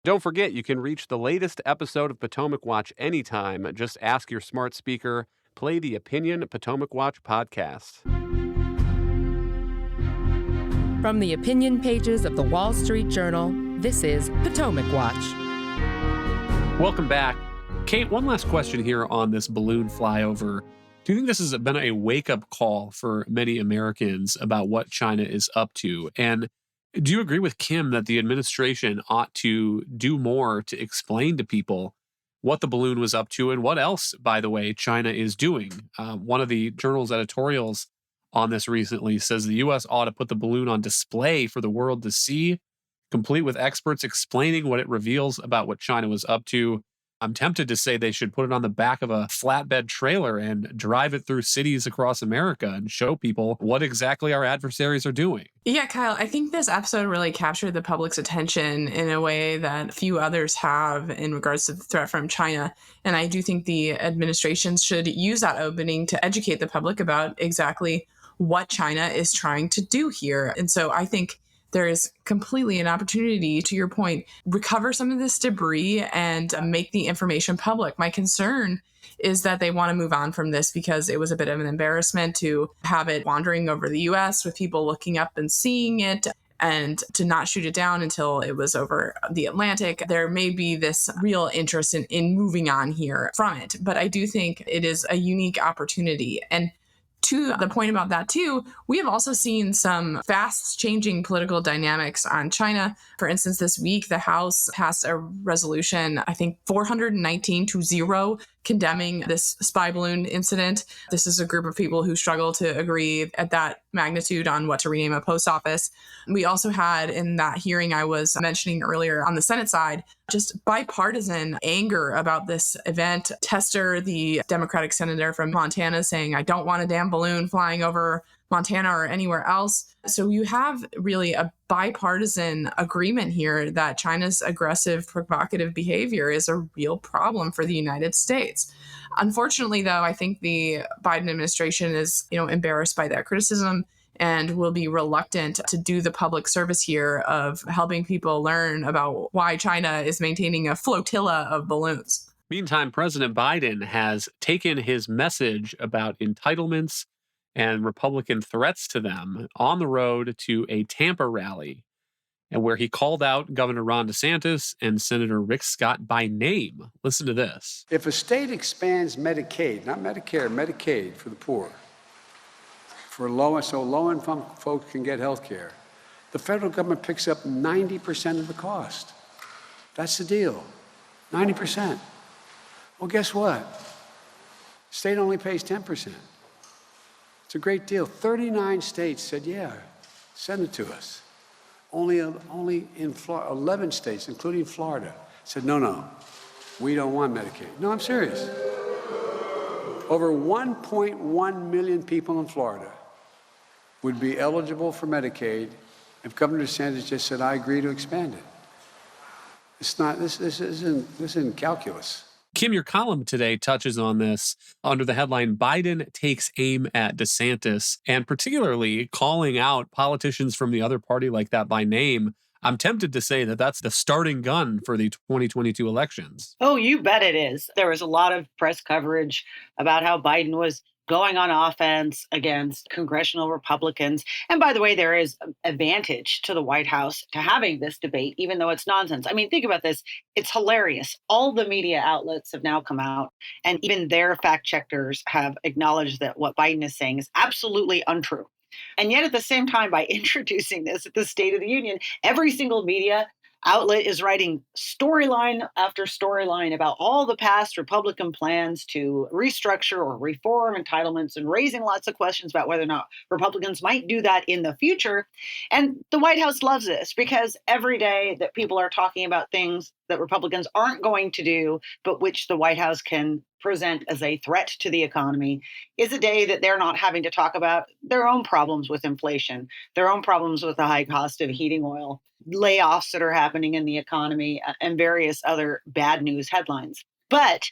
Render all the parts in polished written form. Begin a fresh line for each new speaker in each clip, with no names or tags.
Don't forget, you can reach the latest episode of Potomac Watch anytime. Just ask your smart speaker, play the Opinion Potomac Watch podcast.
From the opinion pages of the Wall Street Journal, this is Potomac Watch.
Welcome back. Kate, one last question here on this balloon flyover. Do you think this has been a wake-up call for many Americans about what China is up to? And do you agree with Kim that the administration ought to do more to explain to people what the balloon was up to and what else, by the way, China is doing? One of the journal's editorials on this recently says the U.S. ought to put the balloon on display for the world to see, complete with experts explaining what it reveals about what China was up to. I'm tempted to say they should put it on the back of a flatbed trailer and drive it through cities across America and show people what exactly our adversaries are doing.
Yeah, Kyle, I think this episode really captured the public's attention in a way that few others have in regards to the threat from China. And I do think the administration should use that opening to educate the public about exactly what China is trying to do here. And so I think there is completely an opportunity, to your point, recover some of this debris and make the information public. My concern is that they want to move on from this because it was a bit of an embarrassment to have it wandering over the U.S. with people looking up and seeing it, and to not shoot it down until it was over the Atlantic. There may be this real interest in moving on here from it, but I do think it is a unique opportunity. And to the point about that, too, we have also seen some fast changing political dynamics on China. For instance, this week, the House passed a resolution, I think 419-0, condemning this spy balloon incident. This is a group of people who struggle to agree at that magnitude on what to rename a post office. We also had in that hearing I was mentioning earlier on the Senate side, just bipartisan anger about this event. Tester, the Democratic senator from Montana, saying, I don't want a damn balloon flying over Montana or anywhere else. So you have really a bipartisan agreement here that China's aggressive, provocative behavior is a real problem for the United States. Unfortunately, though, I think the Biden administration is, embarrassed by that criticism and will be reluctant to do the public service here of helping people learn about why China is maintaining a flotilla of balloons.
Meantime, President Biden has taken his message about entitlements and Republican threats to them on the road to a Tampa rally, and where he called out Governor Ron DeSantis and Senator Rick Scott by name. Listen to this.
If a state expands Medicaid, not Medicare, Medicaid for the poor, for low-income folks can get health care, the federal government picks up 90% of the cost. That's the deal, 90%. Well, guess what? State only pays 10%. It's a great deal. 39 states said, yeah, send it to us. Only in 11 states, including Florida, said, no, we don't want Medicaid. No, I'm serious. Over 1.1 million people in Florida would be eligible for Medicaid if Governor DeSantis just said, I agree to expand it. This isn't calculus.
Kim, your column today touches on this under the headline, Biden takes aim at DeSantis, and particularly calling out politicians from the other party like that by name. I'm tempted to say that that's the starting gun for the 2022 elections.
Oh, you bet it is. There was a lot of press coverage about how Biden was going on offense against congressional Republicans. And by the way, there is an advantage to the White House to having this debate, even though it's nonsense. I mean, think about this. It's hilarious. All the media outlets have now come out, and even their fact checkers have acknowledged that what Biden is saying is absolutely untrue. And yet at the same time, by introducing this at the State of the Union, every single media outlet is writing storyline after storyline about all the past Republican plans to restructure or reform entitlements and raising lots of questions about whether or not Republicans might do that in the future. And the White House loves this because every day that people are talking about things that Republicans aren't going to do, but which the White House can present as a threat to the economy, is a day that they're not having to talk about their own problems with inflation, their own problems with the high cost of heating oil, layoffs that are happening in the economy, and various other bad news headlines. But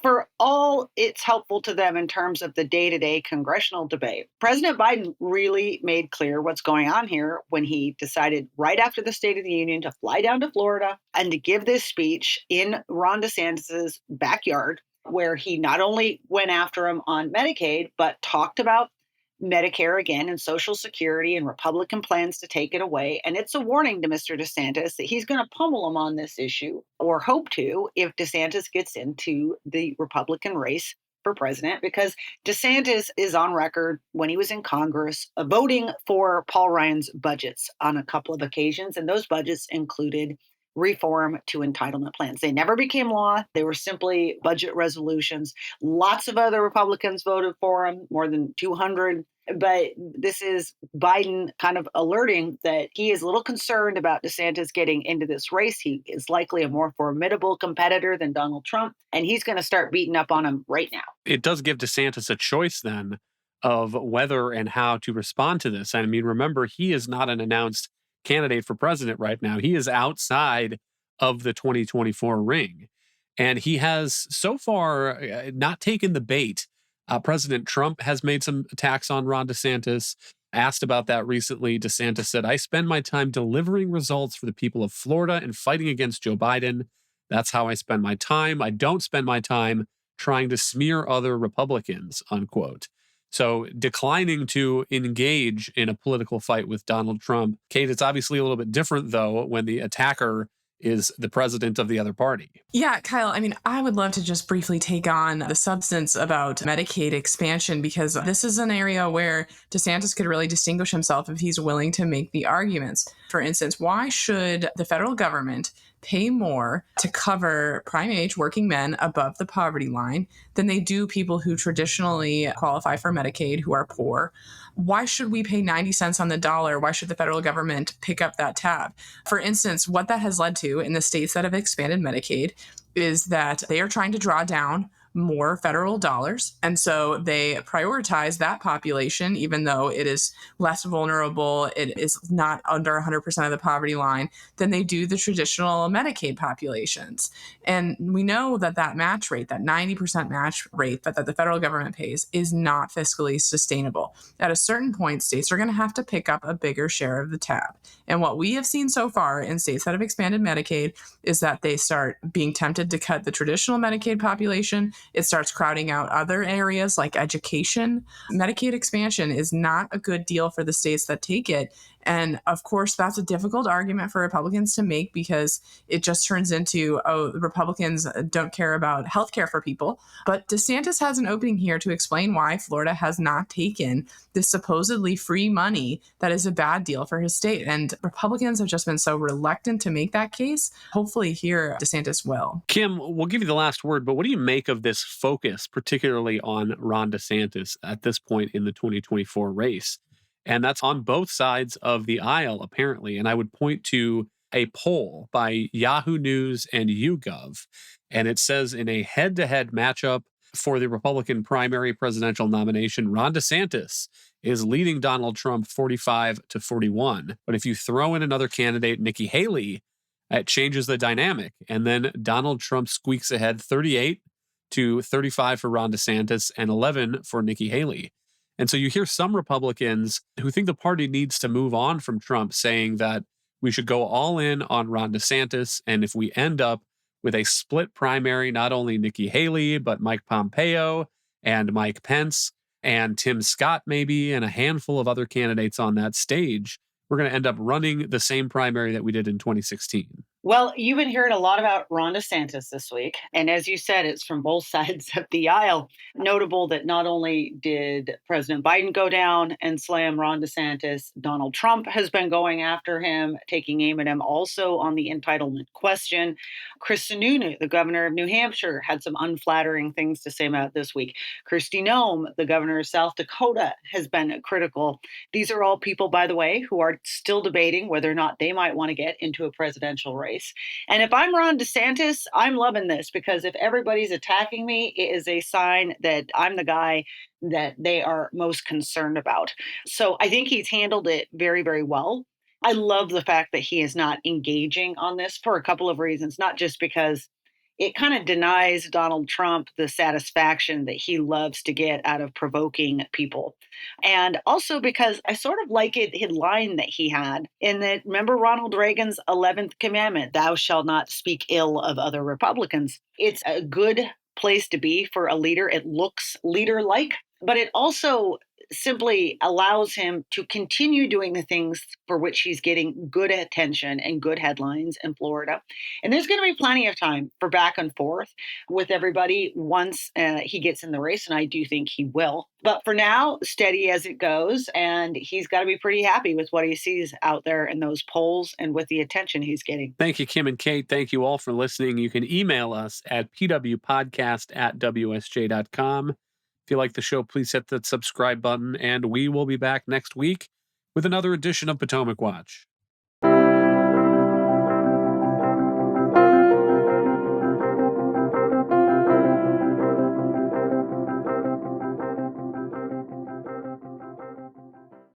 for all it's helpful to them in terms of the day-to-day congressional debate, President Biden really made clear what's going on here when he decided right after the State of the Union to fly down to Florida and to give this speech in Ron DeSantis's backyard, where he not only went after him on Medicaid, but talked about Medicare again and Social Security and Republican plans to take it away. And it's a warning to Mr. DeSantis that he's going to pummel him on this issue, or hope to, if DeSantis gets into the Republican race for president, because DeSantis is on record when he was in Congress voting for Paul Ryan's budgets on a couple of occasions. And those budgets included reform to entitlement plans. They never became law. They were simply budget resolutions. Lots of other Republicans voted for them, more than 200. But this is Biden kind of alerting that he is a little concerned about DeSantis getting into this race. He is likely a more formidable competitor than Donald Trump, and he's going to start beating up on him right now.
It does give DeSantis a choice then of whether and how to respond to this. I mean, remember, he is not an announced candidate for president right now. He is outside of the 2024 ring. And he has so far not taken the bait. President Trump has made some attacks on Ron DeSantis. Asked about that recently, DeSantis said, "I spend my time delivering results for the people of Florida and fighting against Joe Biden. That's how I spend my time. I don't spend my time trying to smear other Republicans," unquote. So declining to engage in a political fight with Donald Trump. Kate, it's obviously a little bit different, though, when the attacker is the president of the other party.
Yeah, Kyle, I mean, I would love to just briefly take on the substance about Medicaid expansion, because this is an area where DeSantis could really distinguish himself if he's willing to make the arguments. For instance, why should the federal government pay more to cover prime age working men above the poverty line than they do people who traditionally qualify for Medicaid who are poor? Why should we pay 90 cents on the dollar? Why should the federal government pick up that tab? For instance, what that has led to in the states that have expanded Medicaid is that they are trying to draw down more federal dollars. And so they prioritize that population, even though it is less vulnerable, it is not under 100% of the poverty line, than they do the traditional Medicaid populations. And we know that that match rate, that 90% match rate that the federal government pays, is not fiscally sustainable. At a certain point, states are going to have to pick up a bigger share of the tab. And what we have seen so far in states that have expanded Medicaid is that they start being tempted to cut the traditional Medicaid population. It starts crowding out other areas like education. Medicaid expansion is not a good deal for the states that take it. And of course, that's a difficult argument for Republicans to make, because it just turns into, oh, the Republicans don't care about healthcare for people. But DeSantis has an opening here to explain why Florida has not taken this supposedly free money that is a bad deal for his state. And Republicans have just been so reluctant to make that case. Hopefully here, DeSantis will.
Kim, we'll give you the last word, but what do you make of this focus, particularly on Ron DeSantis at this point in the 2024 race? And that's on both sides of the aisle, apparently. And I would point to a poll by Yahoo News and YouGov. And it says, in a head-to-head matchup for the Republican primary presidential nomination, Ron DeSantis is leading Donald Trump 45-41. But if you throw in another candidate, Nikki Haley, it changes the dynamic. And then Donald Trump squeaks ahead 38-35 for Ron DeSantis and 11 for Nikki Haley. And so you hear some Republicans who think the party needs to move on from Trump saying that we should go all in on Ron DeSantis. And if we end up with a split primary, not only Nikki Haley, but Mike Pompeo and Mike Pence and Tim Scott maybe, and a handful of other candidates on that stage, we're going to end up running the same primary that we did in 2016.
Well, you've been hearing a lot about Ron DeSantis this week. And as you said, it's from both sides of the aisle. Notable that not only did President Biden go down and slam Ron DeSantis, Donald Trump has been going after him, taking aim at him also on the entitlement question. Chris Sununu, the governor of New Hampshire, had some unflattering things to say about this week. Kristi Noem, the governor of South Dakota, has been critical. These are all people, by the way, who are still debating whether or not they might want to get into a presidential race. And if I'm Ron DeSantis, I'm loving this, because if everybody's attacking me, it is a sign that I'm the guy that they are most concerned about. So I think he's handled it very, very well. I love the fact that he is not engaging on this for a couple of reasons, not just because it kind of denies Donald Trump the satisfaction that he loves to get out of provoking people. And also because I sort of like his line that he had in that, remember Ronald Reagan's 11th commandment, thou shalt not speak ill of other Republicans. It's a good place to be for a leader. It looks leader-like, but it also simply allows him to continue doing the things for which he's getting good attention and good headlines in Florida. And there's going to be plenty of time for back and forth with everybody once he gets in the race, and I do think he will. But for now, steady as it goes, and he's got to be pretty happy with what he sees out there in those polls and with the attention he's getting.
Thank you, Kim and Kate. Thank you all for listening. You can email us at pwpodcast@wsj.com. If you like the show, please hit that subscribe button, and we will be back next week with another edition of Potomac Watch.